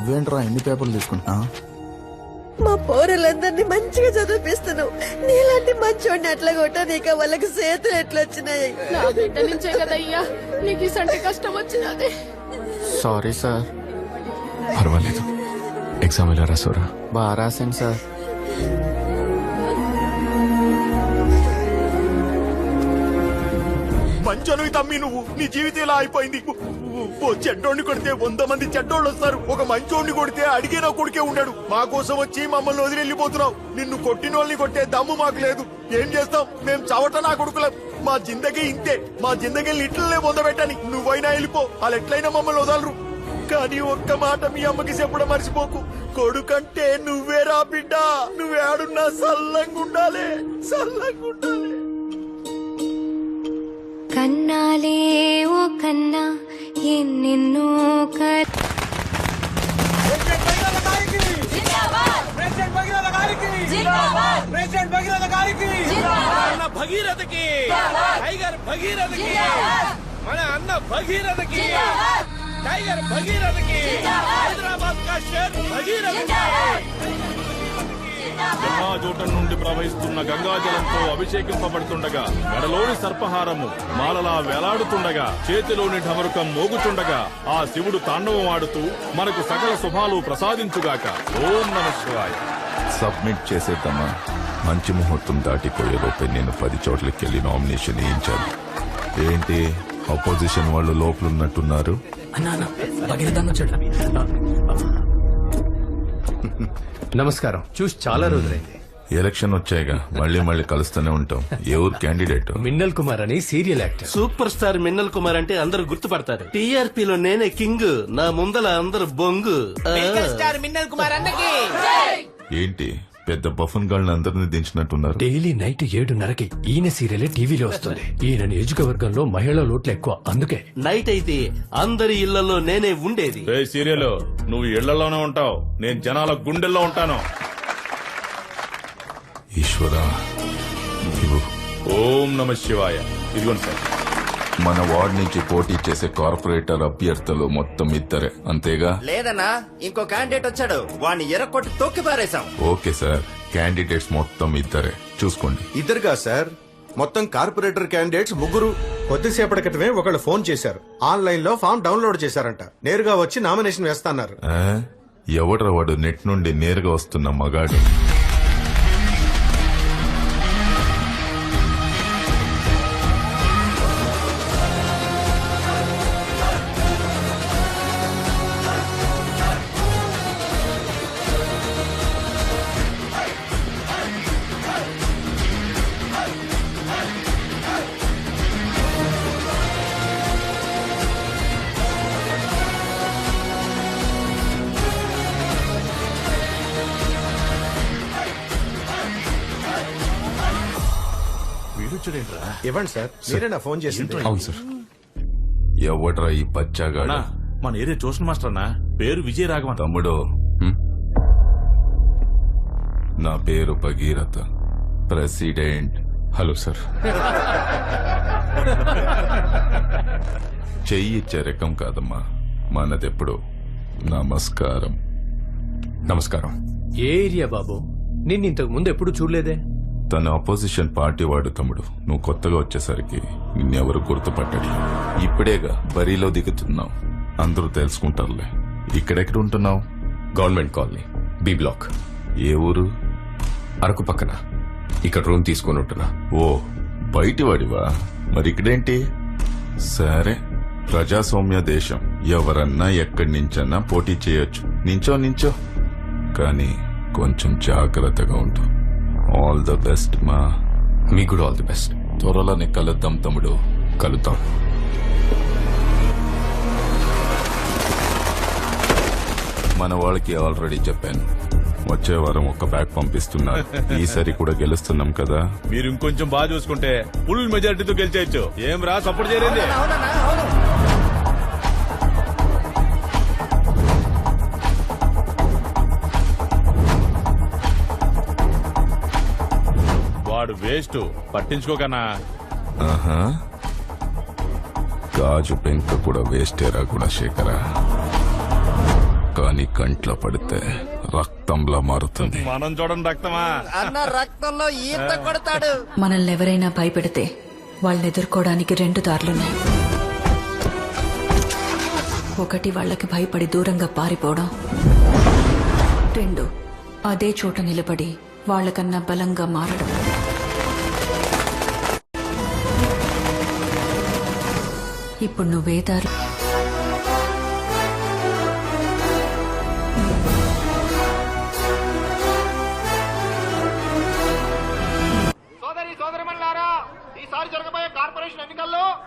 నువ్వేంట్రా ఎన్ని పేపర్లు తీసుకుంటున్నా? మా పౌరులందరినీ మంచిగా చదివిపిస్తున్నావు. నీలాంటి మంచోడిని అట్లా కొట్టా నీక వాళ్ళకి చేతులు ఎట్లా వచ్చినాయి? నా బిడ్డ నుంచే కదయ్యా నీకు ఇసంటి కష్టం వచ్చినది. Sorry sir. పర్వాలేదు, ఎగ్జామ్ ఎలా రాసావురా? బాగా రాశాను సార్. మంచోనివి తమ్మి నువ్వు. నీ జీవితం ఇలా అయిపోయింది. ఓ చెడ్డోడిని కొడితే 100 మంది చెడ్డోళ్ళు వస్తారు. ఒక మంచోడిని కొడితే అడిగే నా కొడుకే ఉన్నాడు. మా కోసం వచ్చి మమ్మల్ని వదిలి వెళ్ళిపోతున్నావు. నిన్ను కొట్టిన వాళ్ళని కొట్టే దమ్ము మాకు లేదు. ఏం చేస్తాం? మేం చవట నా కొడుకులం. మా జిందగీ ఇంతే. మా జిందగీని ఇట్లనే పొందబెట్టని. నువ్వైనా వెళ్ళిపో, వాళ్ళు ఎట్లయినా మమ్మల్ని వదలరు. కానీ ఒక్క మాట మీ అమ్మకి చెప్పడం మర్చిపోకు. కొడుకంటే నువ్వేరా బిడ్డ. నువ్వేడున్నా సల్లంగుండాలి, సల్లంగుండాలి. కన్నాలే ఓ కన్నా ఎన్నెన్నో భగీరథకి, టైగర్ భగీరథకి, మన అన్న భగీరథకి, టైగర్ భగీరథకి, హైదరాబాద్ కా షేర్ భగీరథకి. జన్మాజూటం నుండి ప్రవహిస్తున్న గంగాజలంతో అభిషేకింపబడుతుండగా, మెడలోని సర్పహారము మాలలా వేలాడుతుండగా, చేతిలోని ఢమరుకం మోగుతుండగా, ఆ శివుడు తాండవం ఆడుతూ మనకు సకల శుభాలు ప్రసాదించుగాక. ఓం నమః శివాయ. సబ్మిట్ చేసేద్దామా? మంచి ముహూర్తం దాటిపోయేలోపే నేను 10 చోట్లకి వెళ్ళి నామినేషన్ వేయించాలి. ఏంటి అపోజిషన్ వాళ్ళు లోపలున్నట్టున్నారు? నమస్కారం, చూసి చాలా రోజులైంది. ఎలక్షన్ వచ్చాయిగా, మళ్ళీ కలుస్తూనే ఉంటాం. ఎవరు క్యాండిడేట్? మిన్నల్ కుమార్ అని serial actor. Super star Minnal Kumar అంటే అందరూ గుర్తుపడతారు. టీఆర్పీలో నేనే కింగ్, నా ముందల అందరు బొంగు. స్టార్ మిన్నల్ కుమార్ అన్నకి. ఏంటి పెద్ద బఫన్ గాళ్ళని అందరినీ దించినట్టున్నారు? డైలీ నైట్ 7:30కి ఈయన సీరియలే టీవీలో వస్తుంది. ఈయన నియోజకవర్గంలో మహిళా లోట్లు ఎక్కువ, అందుకే నైట్ అయితే అందరి ఇళ్లలో నేనే ఉండేది. సీరియల్ నువ్వు ఇళ్లలోనే ఉంటావు, నేను జనాల గుండెల్లో ఉంటాను. ఈశ్వరా, ఇవ్వు. ఓం నమః శివాయ. ఇదిగోండి సార్. మన వార్డ్ నుంచి పోటీ చేసే కార్పొరేటర్ అభ్యర్థులు మొత్తం ఇద్దరే, అంతేగా? లేదన్నా, ఇంకో క్యాండిడేట్ వచ్చాడు. వాడిని ఎర్రకొట్టి తొక్కి పారేశాం. ఓకే సార్, క్యాండిడేట్స్ మొత్తం ఇద్దరే, చూసుకోండి. ఇద్దరుగా సార్, మొత్తం కార్పొరేటర్ క్యాండిడేట్స్ 3. కొద్దిసేపటి క్రితమే ఒకళ్ళు ఫోన్ చేశారు. ఆన్లైన్ లో ఫామ్ డౌన్లోడ్ చేశారంట. నేరుగా వచ్చి నామినేషన్ వేస్తాన్నారు. ఎవడ్రా వాడు నెట్ నుండి నేరుగా వస్తున్న మగాడు? ఇవ్వండి సార్, మీరేనా ఫోన్ చేసింది? అవును సార్. ఎవడ్రా ఈ బచ్చాగాడు? మన ఏరియా ట్యూషన్ మాస్టర్ అన్న, పేరు విజయ రాఘవన్. తమ్ముడు, నా పేరు భగీరథ, ప్రెసిడెంట్. Hello sir. చెయ్యిచ్చే రకం కాదమ్మా మనదెప్పుడు. నమస్కారం. నమస్కారం. ఏ ఏరియా బాబు? నిన్ను ఇంతకు ముందు ఎప్పుడు చూడలేదే. తన అపోజిషన్ పార్టీ వాడు తమ్ముడు. నువ్వు కొత్తగా వచ్చేసరికి నిన్నెవరు గుర్తుపట్టడి. ఇప్పుడేగా బరిలో దిగుతున్నావు, అందరూ తెలుసుకుంటారులే. ఇక్కడెక్కడ ఉంటున్నావు? Government colony, B block. ఏ ఊరు? అరకు పక్కన. ఇక్కడ రూమ్ తీసుకొని ఉంటున్నా. ఓ, బయటి వాడివా? మరి ఇక్కడేంటి? సరే, ప్రజాస్వామ్య దేశం, ఎవరన్నా ఎక్కడి నుంచన్నా పోటీ చేయొచ్చు. నించో కానీ కొంచెం జాగ్రత్తగా ఉంటు. ఆల్ ద బెస్ట్ మా. మీకు కూడా ఆల్ ది బెస్ట్. త్వరలోనే కలుద్దాం తమ్ముడు. కలుద్దాం. మన వాళ్ళకి ఆల్రెడీ చెప్పాను, వచ్చే వారం ఒక బ్యాగ్ పంపిస్తున్నారు. ఈసారి కూడా గెలుస్తున్నాం కదా. మీరు ఇంకొంచెం బాగా చూసుకుంటే ఫుల్ మెజారిటీతో గెలిచేయచ్చు. ఏం రా, సపోర్ట్ చేయండి. వాడు వేస్ట్, పట్టించుకోకనా. ఆహా, గాజు పెంక కూడా వేస్టేరా గుణశేఖరా. కానీ కంట్లో పడితే రక్తంలా మారుతుంది. మనం చూడండి రక్తమా. అన్న రక్తంలో ఈత కొడతాడు. మనల్ని ఎవరైనా భయపెడితే వాళ్ళని ఎదుర్కోవడానికి 2 దారులున్నాయి. ఒకటి వాళ్ళకి భయపడి దూరంగా పారిపోవడం, 2 అదే చోట నిలబడి వాళ్ళకన్నా బలంగా మారడం. ఇప్పుడు నువ్వే దారి.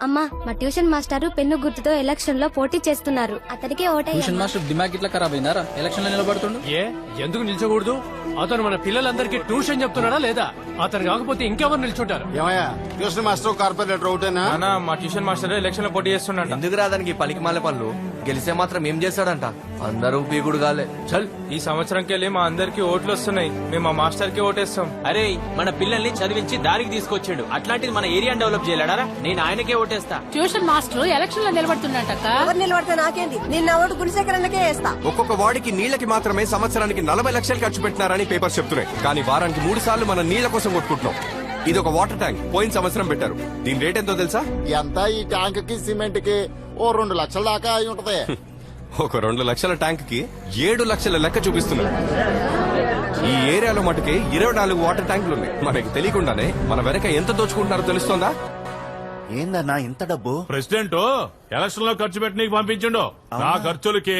అమ్మా, మా ట్యూషన్ మాస్టారు పెన్ను గుర్తుతో ఎలక్షన్ లో పోటీ చేస్తున్నారు. అతనికి ట్యూషన్ మాస్టర్ దిమాగ్ ఇట్లా ఖరాబ్ అయినారా? ఎలక్షన్ లో నిలబడుతుండు. ఏ ఎందుకు నిల్చోకూడదు? అతను మన పిల్లలందరికీ ట్యూషన్ చెప్తున్నాడా లేదా? అతను కాకపోతే ఇంకెవరు నిల్చుంటారు? ఏమయ్యా, ట్యూషన్ మాస్టర్ కార్పొరేటర్ ఒకటేనా? మా ట్యూషన్ మాస్టర్ ఎలక్షన్ లో పోటీ చేస్తున్నాడు. ఎందుకు రాదానికి పలికి మాల పనులు? గెలిస్తే మాత్రం ఏం చేస్తాడంట? అందరూ పీకుడు కాలే. చల్, ఈ సంవత్సరంకి వెళ్ళి మా అందరికి ఓట్లు వస్తున్నాయి. మేము మా మాస్టర్ కి ఓటేస్తాం. అరే, మన పిల్లల్ని చదివించి దారికి తీసుకొచ్చాడు. అట్లాంటిది మన ఏరియాని డెవలప్ చేయలేడా? నేను ఆయనకే ఓటేస్తా. ట్యూషన్ మాస్టర్ ఎలక్షన్ లో నిలబడుతున్నట్టక్క. ఎవరు నిలబడితే నాకేంది? నిన్న ఓటు గుణశేఖరన్నకే వేస్తా. ఒక్కొక్క వార్డుకి నీళ్లకి మాత్రమే సంవత్సరానికి 40 లక్షలు ఖర్చు పెట్టినారని పేపర్స్ చెప్తున్నాయి. కానీ వారానికి 3 సార్లు మనం నీళ్ల కోసం కొట్టుకుంటున్నాం. ఇది ఒక వాటర్ ట్యాంక్ పోయిన సంవత్సరం పెట్టారు. దీని రేట్ ఎంతో తెలుసా? ఎంత ఈ ట్యాంక్ కి సిమెంట్ కి ఓ 2 లక్షల దాకా అయి ఉంటది. ఒక 2 లక్షల ట్యాంక్ కి 7 లక్షల లెక్క చూపిస్తున్నారు. ఈ ఏరియాలో మటుకే 24 వాటర్ ట్యాంకులు ఉన్నాయి. మనకి తెలియకుండానే మన వెనక ఎంత దోచుకుంటున్నారో తెలుస్తోందా? ఏందన్నా ఇంత డబ్బు? ప్రెసిడెంట్ ఎలక్షన్ లో ఖర్చు పెట్టి నీకు పంపించిండు. నా ఖర్చులకి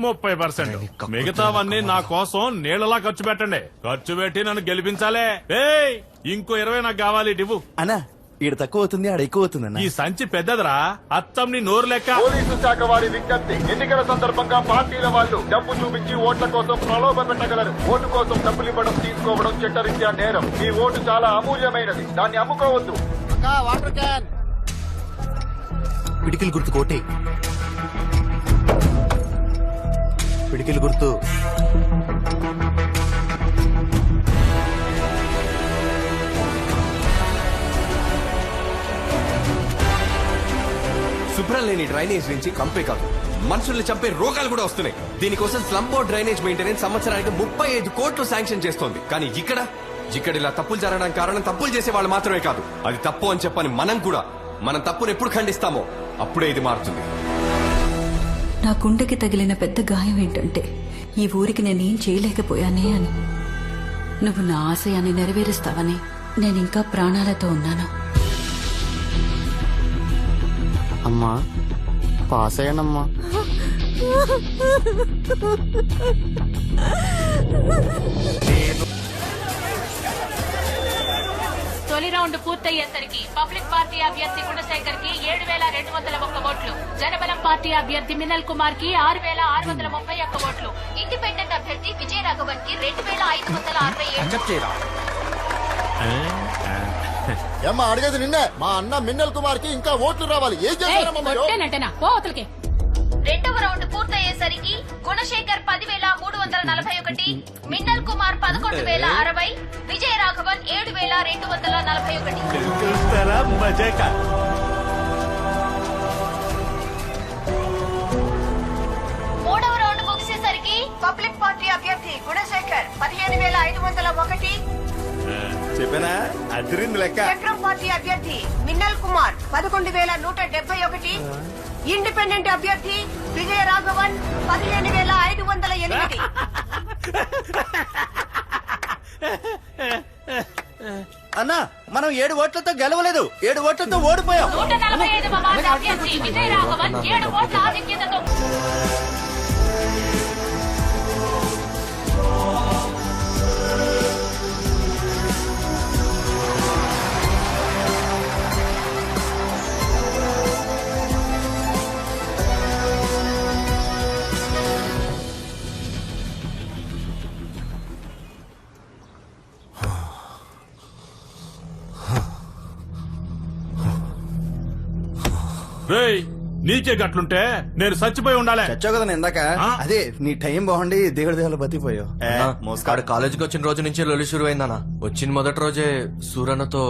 30%, మిగతావన్నీ నా కోసం నీళ్ళలా ఖర్చు పెట్టండి. ఖర్చు పెట్టి నన్ను గెలిపించాలే. ఏయ్, ఇంకో 20 నాకు కావాలి. ఇవ్వు అన్నా, ఈడ తక్కువ అవుతుంది, ఆడ ఎక్కువ అవుతుంది. ఈ సంచి పెద్దదిరా, అత్తం నీ నోరు లెక్క. పోలీసు శాఖ వారి విజ్ఞప్తి: ఎన్నికల సందర్భంగా పార్టీల వాళ్ళు డబ్బు చూపించి ఓట్ల కోసం ప్రలోభ పెట్టగలరు. ఓటు కోసం డబ్బులు ఇవ్వడం తీసుకోవడం చట్టరీత్యా నేరం. మీ ఓటు చాలా అమూల్యమైనది, దాన్ని అమ్ముకోవద్దు. Water can. పిడికిలు గుర్తు కోటే. పిడికిలు గుర్తు. శుభ్రం లేని డ్రైనేజ్ నుంచి కంపే కాదు, మనుషుల్ని చంపే రోగాలు కూడా వస్తున్నాయి. దీనికోసం స్లమ్ బోర్డ్ డ్రైనేజ్ మెయింటెనెన్స్ సంవత్సరానికి 35 కోట్లు శాంక్షన్ చేస్తోంది. కానీ ఇక్కడ ఇలా తప్పులు జరగడానికి కారణం తప్పులు చేసే వాళ్ళు మాత్రమే కాదు. అది తప్పు అని చెప్పని మనం తప్పును ఎప్పుడు ఖండిస్తామో అప్పుడే ఇది మారుతుంది. నా గుండెకి తగిలిన పెద్ద గాయం ఏంటంటే ఈ ఊరికి నేనేం చేయలేకపోయానే అని. నువ్వు నా ఆశయాన్ని నెరవేరుస్తావని నేనింకా ప్రాణాలతో ఉన్నాను. అమ్మా పాస్ అయ్యానమ్మా. తొలి రౌండ్ పూర్తయ్యేసరికి పబ్లిక్ పార్టీ అభ్యర్థి గుణశేఖర్ కి 7,201 ఓట్లు, జనబలం పార్టీ అభ్యర్థి మినల్ కుమార్ కి 6,631 ఓట్లు, ఇండిపెండెంట్ అభ్యర్థి విజయ రాఘవన్ కి 2,567. ఏమ్మా, అడిగేది నిన్నే. మా అన్న మిన్నల్ కుమార్ కి ఇంకా ఓట్లు రావాలి. ఏం చేస్తారమ్మా మీరు? రెండవ రౌండ్ పూర్తయ్యేసరికి గుణశేఖర్ 10,341, మిన్నల్ కుమార్ 11,060, విజయ రాఘవన్ 7,241. మూడవ రౌండ్ ముగిసేసరికి పబ్లిక్ పార్టీ అభ్యర్థి గుణశేఖర్ 15,501, చెప్పనా అదిరింది లెక్క. చక్రం పార్టీ అభ్యర్థి మిన్నల్ కుమార్ 11,171, ఇండిపెండెంట్ అభ్యర్థి విజయ రాఘవన్ 15,508. అన్నా, మనం 7 ఓట్లతో గెలవలేదు, 7 ఓట్లతో ఓడిపోయాం. 145వ వార్డు అభ్యర్థి విజయ రాఘవన్ 7 ఓట్ల ఆధిక్యతతో. రేయ్, నీకే గట్లుంటే నేను చచ్చిపోయి ఉండాలి. చచ్చావు కదా ఇందాక. అదే నీ టైం బాగుండి దేవుడి దేవుళ్ళు బతిపోయావు. మోస్కాడు కాలేజీకి వచ్చిన రోజు నుంచి లొల్లి షురు అయిందన్నా. వచ్చిన మొదటి రోజే సూరన్నతో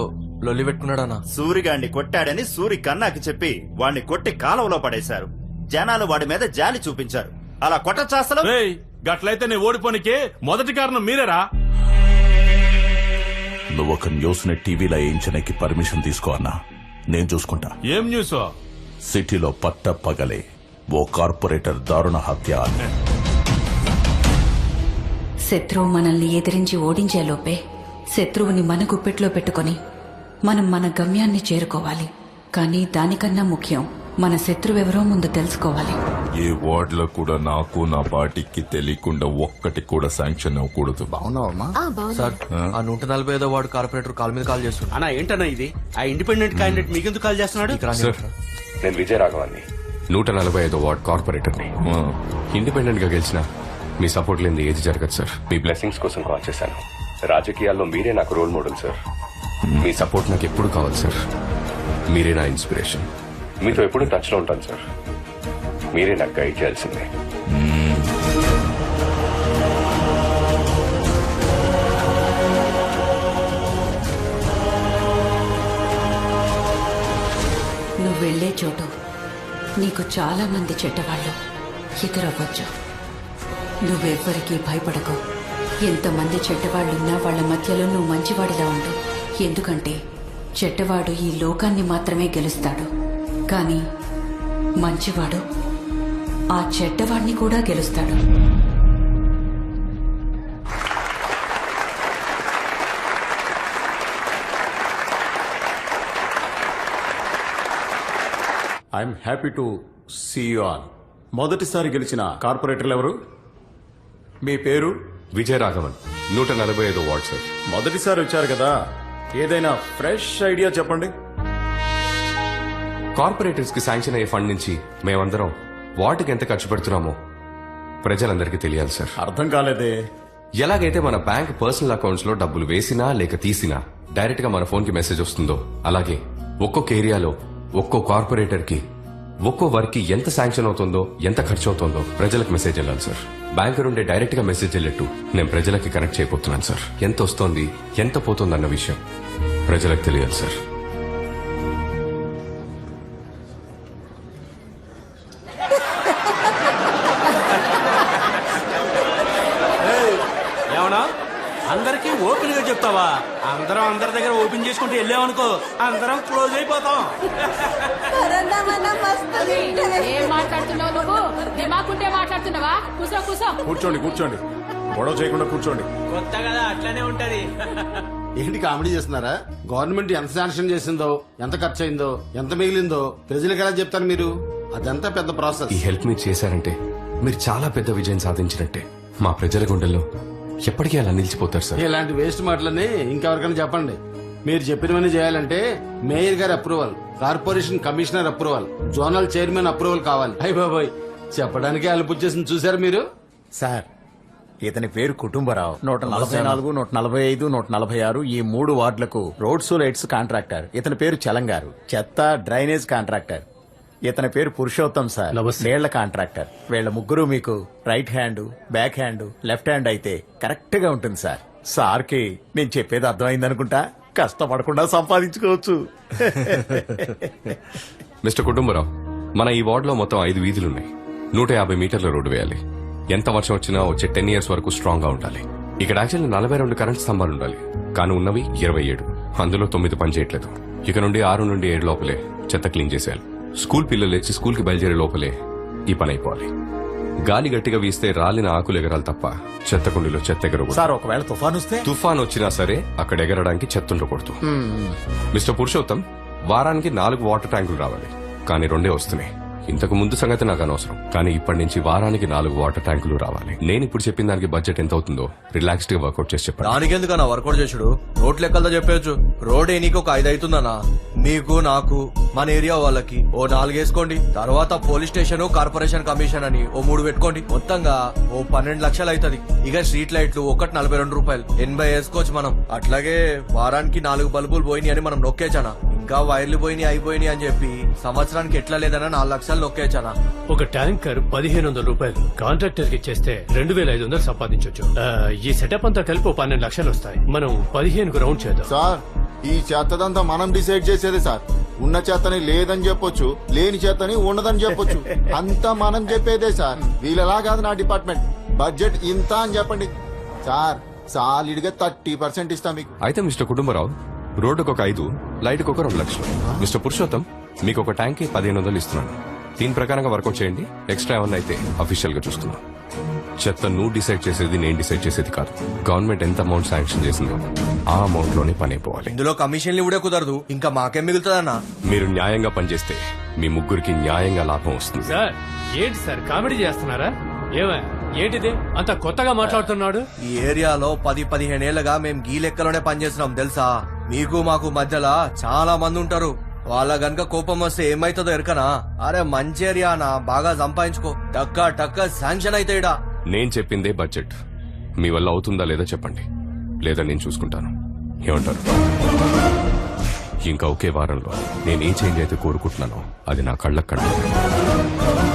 లొల్లి పెట్టుకున్నాడన్నా. సూరిగాడిని కొట్టాడని సూరి కన్నాకి చెప్పి వాడిని కొట్టి కాలువలో పడేశారు. జనాలు వాడి మీద జాలి చూపించారు. అలా కొట్టచ్చా అసలు? రేయ్ గట్లయితే నేను ఓడిపోనికే మొదటి కారణం మీరేరా. నువ్వు ఒక న్యూస్ ని టీవీలో వేయించడానికి పర్మిషన్ తీసుకో అన్నా, నేను చూసుకుంటా. ఏం న్యూస్? సిటీలో పట్ట పగలే ఓ కార్పొరేటర్ దారుణ హత్య అని. శత్రువు మనల్ని ఎదిరించి ఓడించేలోపే శత్రువుని మన గుప్పెట్లో పెట్టుకొని మనం మన గమ్యాన్ని చేరుకోవాలి. కానీ దానికన్నా ముఖ్యం మన శత్రువెవరో ముందు తెలుసుకోవాలి. ఏ వార్డ్ లో కూడా నాకు నా పార్టీకి తెలియకుండా ఒక్కటి కూడా శాంక్షన్ అవ్వకూడదు. సార్ ఆ 145 వార్డు కార్పొరేటర్ కాల్ మీద కాల్ చేస్తున్నాడు. అన్నా ఏంటన్నా ఇది? ఆ ఇండిపెండెంట్ క్యాండిడేట్ మీకెందుకు కాల్ చేస్తున్నాడు? సార్ నేను విజయరాఘవాన్ని 145 వార్డ్ కార్పొరేటర్ని. ఇండిపెండెంట్ గా గెలిచిన మీ సపోర్ట్ లేని ఏది జరగదు సార్. మీ బ్లెస్సింగ్స్ కోసం కాల్ చేశాను. రాజకీయాల్లో మీరే నాకు రోల్ మోడల్ సార్. మీ సపోర్ట్ నాకు ఎప్పుడు కావాలి సార్. మీరే నా ఇన్స్పిరేషన్. మీతో ఎప్పుడు టచ్ లో ఉంటాను సార్. మీరే నాకు గైడ్ చేయాల్సిందే. నువ్వు వెళ్లే చోటు నీకు చాలా మంది చెడ్డవాళ్ళు ఎదురవ్వచ్చు. నువ్వెవ్వరికీ భయపడకు. ఎంతమంది చెడ్డవాళ్లున్నా వాళ్ల మధ్యలో నువ్వు మంచివాడిలా ఉండు. ఎందుకంటే చెడ్డవాడు ఈ లోకాన్ని మాత్రమే గెలుస్తాడు, కానీ మంచివాడు ఆ చెడ్డవాడిని కూడా గెలుస్తాడు. I'm happy to see you all. మొదటిసారి గెలిచిన కార్పొరేటర్లు ఎవరు? మీ పేరు? Vijayaraghavan 145 ward sir. మొదటిసారి వచ్చారు కదా, ఏదైనా ఫ్రెష్ ఐడియా చెప్పండి. కార్పొరేటర్స్ కి శాంక్షన్ అయ్యే ఫండ్ నుంచి మేమందరం వార్డుకి ఎంత ఖర్చు పెడుతున్నామో ప్రజలందరికీ తెలియాలి సార్. అర్థం కాలేదే. ఎలాగైతే మన బ్యాంక్ పర్సనల్ అకౌంట్స్ లో డబ్బులు వేసినా లేక తీసినా డైరెక్ట్ గా మన ఫోన్ కి మెసేజ్ వస్తుందో, అలాగే ఒక్కొక్క ఏరియాలో ఒక్కో కార్పొరేటర్ కి ఒక్కో వర్క్ కి ఎంత శాంక్షన్ అవుతుందో, ఎంత ఖర్చు అవుతుందో ప్రజలకు మెసేజ్ వెళ్ళాలి సార్. బ్యాంకు నుండి డైరెక్ట్ గా మెసేజ్ వెళ్ళట్టు నేను ప్రజలకి కనెక్ట్ చేయబోతున్నాను సార్. ఎంత వస్తోంది, ఎంత పోతుంది అన్న విషయం ప్రజలకు తెలియాలి సార్. ఏమన్నా అందరికీ ఓపెన్ గా చెప్తావా? అందరం అందరి దగ్గర ఓపెన్ చేసుకుంటూ వెళ్ళామనుకో అందరం క్లోజ్ అయిపోతాం. ఏం మాట్లాడుతున్నావు నువ్వు? దిమాకుంటే మాట్లాడుతున్నావా? కూసో కూసో. కూర్చోండి కూర్చోండి, గొడవ చేయకుండా కూర్చోండి. కొత్త కదా అట్లానే ఉంటది. ఏంటి కామెడీ చేస్తున్నారా? గవర్నమెంట్ ఎంత శాంక్షన్ చేసిందో, ఎంత ఖర్చు అయిందో, ఎంత మిగిలిందో ప్రజలకు ఎలా చెప్తారు మీరు? అదంతా పెద్ద ప్రాసెస్. ఈ హెల్ప్ మీరు చేశారంటే మీరు చాలా పెద్ద విజయం సాధించినట్టే. మా ప్రజల గుండెల్లో ఎప్పటికీ అలా నిలిచిపోతారు సార్. ఇలాంటి వేస్ట్ మాటలని ఇంకెవరికైనా చెప్పండి. మీరు చెప్పినవన్నీ చేయాలంటే మేయర్ గారి approval, corporation commissioner approval, zonal chairman approval కావాలి. అయ్య బాబోయ్, చెప్పడానికి అలుపుచ్చేసింది చూసారు మీరు. సార్ ఇతని పేరు కుటుంబరావు. 144, 145, 146 ఈ 3 వార్డులకు రోడ్స్ లైట్స్ కాంట్రాక్టర్. ఇతని పేరు చలంగారు, చెత్త డ్రైనేజ్ కాంట్రాక్టర్. ఇతని పేరు పురుషోత్తం సార్, నీళ్ల కాంట్రాక్టర్. వీళ్ళ ముగ్గురు మీకు right hand, back hand, left hand అయితే కరెక్ట్ గా ఉంటుంది సార్. సార్ కి నేను చెప్పేది అర్థమైంది అనుకుంటా. కష్టపడకుండా సంపాదించుకోవచ్చు. మిస్టర్ కుటుంబరావు, మన ఈ వార్డులో మొత్తం 5 వీధులున్నాయి. 150 మీటర్ల రోడ్డు వేయాలి. ఎంత వర్షం వచ్చినా వచ్చే 10 years వరకు స్ట్రాంగ్ గా ఉండాలి. ఇక్కడ యాక్చువల్లీ 42 కరెంట్ స్తంభాలు ఉండాలి, కానీ ఉన్నవి 27. అందులో 9 పనిచేయట్లేదు. ఇక నుండి 6 నుండి 7 లోపలే చెత్త క్లీన్ చేసేయాలి. స్కూల్ పిల్లలు వచ్చి స్కూల్ కి బయలుదేరే లోపలే ఈ పని అయిపోవాలి. గాలి గట్టిగా వీస్తే రాలిన ఆకులు ఎగరాలి తప్ప చెత్త కుండీలో చెత్త ఎగరకూడదు. సార్ ఒకవేళ తుఫాన్ వస్తే? తుఫాన్ వచ్చినా సరే అక్కడ ఎగరడానికి చెత్త ఉండకూడదు. మిస్టర్ పురుషోత్తం, వారానికి 4 వాటర్ ట్యాంకులు రావాలి, కానీ 2 వస్తున్నాయి. ఇంతకు ముందు సంగతి నాకు అనవసరం, కానీ ఇప్పటి నుంచి వారానికి 4 వాటర్ ట్యాంకులు రావాలి. నేను ఇప్పుడు చెప్పిన దానికి బడ్జెట్ ఎంత అవుతుందో రిలాక్స్డ్ గా వర్కౌట్ చేసి చెప్పండి. దానికెందుకన్నా వర్కౌట్ చేసుడు? రోడ్ లెక్కలతో చెప్పచ్చు. రోడ్ ఏనికి ఒక 5 అవుతుందన్నా. మీకు, నాకు, మన ఏరియా వాళ్ళకి ఓ 4 వేసుకోండి. తర్వాత పోలీస్ స్టేషన్, కార్పొరేషన్ కమిషన్ అని ఓ 3 పెట్టుకోండి. మొత్తంగా ఓ 12 లక్షలు అవుతుంది. ఇక స్ట్రీట్ లైట్లు ఒకటి 42 రూపాయలు, 80 వేసుకోవచ్చు మనం. అట్లాగే వారానికి 4 బల్బులు పోయినాయి అని మనం నొక్కేచానా. ఇంకా వైర్లు పోయినాయి, అయిపోయినాయి అని చెప్పి సంవత్సరానికి ఎట్లా లేదన్నా 4 లక్షలు నొక్కేచానా. ఒక ట్యాంకర్ 1500 రూపాయలు కాంట్రాక్టర్ కి ఇచ్చేస్తే 2500 సంపాదించవచ్చు. ఈ సెటప్ అంతా కలిపి 12 లక్షలు వస్తాయి. మనం 15కు రౌండ్ చేద్దాం. సార్ ఈ చెత్తదంతా మనం డిసైడ్ చేసేది సార్. ఉన్న చేతని లేదని చెప్పొచ్చు, లేని చేతని ఉండదని చెప్పొచ్చు. అంతా మనం చెప్పేదే సార్. వీళ్ళలా కాదు నా డిపార్ట్మెంట్. బడ్జెట్ ఇంత అని చెప్పండి సార్. సాలిడ్గా 30% ఇస్తాం మీకు. అయితే మిస్టర్ కుటుంబరావు, రోడ్డుకు ఒక 5, లైట్కి ఒక 2 లక్షలు. మిస్టర్ పురుషోత్తం, మీకు ఒక ట్యాంక్ 1500 ఇస్తున్నాను. దీని ప్రకారంగా వర్కౌట్ చేయండి. ఎక్స్ట్రా ఏమన్నా అయితే అఫీషియల్ గా చూస్తున్నాం. చెత్త నువ్వు డిసైడ్ చేసేది, నేను డిసైడ్ చేసేది కాదు. గవర్నమెంట్ ఎంత అమౌంట్ శాంక్షన్ చేసిందో ఆ అమౌంట్ లోనే పని అయిపోవాలి. ఇందులో కమిషన్లు కూడా కుదరదు, ఇంకా మాకేం మిగులుతుందన్నా? మీరు న్యాయంగా పనిచేస్తే మీ ముగ్గురికి న్యాయంగా లాభం వస్తుంది. సార్ ఏంటి సార్ కామెడీ చేస్తున్నారా? ఏమా ఏంటిది అంత కొత్తగా మాట్లాడుతున్నాడు? ఈ ఏరియాలో 10-15 ఏళ్లుగా మేము గీ లెక్కలోనే పనిచేస్తున్నాం తెలుసా? మీకు మాకు మధ్యలో చాలా మంది ఉంటారు. వాళ్ళ గనక కోపం వస్తే ఏమైతుందో ఎరకనా? అరే మంచి ఏరియానా, బాగా సంపాదించుకో, టక్క శాంక్షన్ అయితే ఇడా. నేను చెప్పిందే బడ్జెట్. మీ వల్ల అవుతుందా లేదా చెప్పండి, లేదా నేను చూసుకుంటాను. ఏమంటారు? ఇంకా ఒకే వారంలో నేను ఏ చేంజ్ అయితే కోరుకుంటున్నానో అది నా కళ్ళకు కనబడాలి.